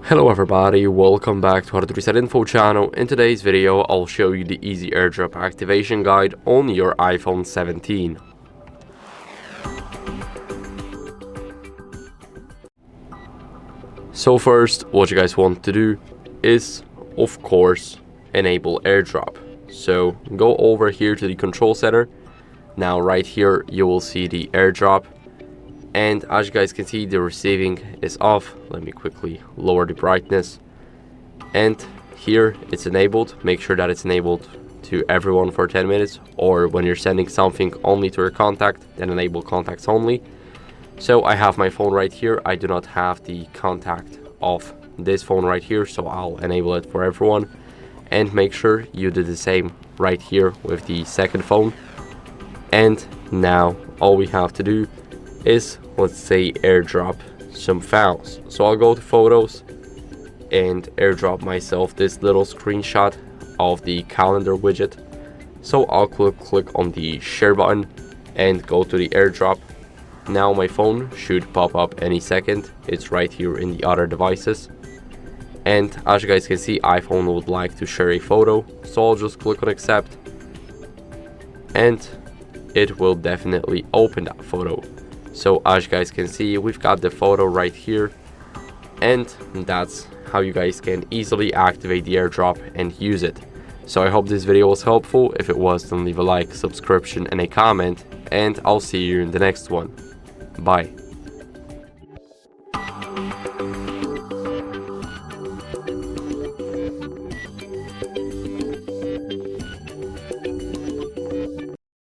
Hello everybody, welcome back to HardReset.Info channel. In today's video, I'll show you the easy AirDrop activation guide on your iPhone 17. So first, what you guys want to do is, of course, enable AirDrop. So go over here to the control center. Now right here, you will see the AirDrop. And as you guys can see, the receiving is off. Let me quickly lower the brightness. And here it's enabled. Make sure that it's enabled to everyone for 10 minutes. Or when you're sending something only to your contact, then enable contacts only. So I have my phone right here. I do not have the contact of this phone right here. So I'll enable it for everyone. And make sure you do the same right here with the second phone. And now all we have to do is, let's say, AirDrop some files. So I'll go to photos and AirDrop myself this little screenshot of the calendar widget. So I'll click on the share button and go to the AirDrop. Now my phone should pop up any second. It's right here in the other devices. And as you guys can see, iPhone would like to share a photo. So I'll just click on accept and it will definitely open that photo. So as you guys can see, we've got the photo right here, and that's how you guys can easily activate the AirDrop and use it. So I hope this video was helpful. If it was, then leave a like, subscription and a comment, and I'll see you in the next one. Bye.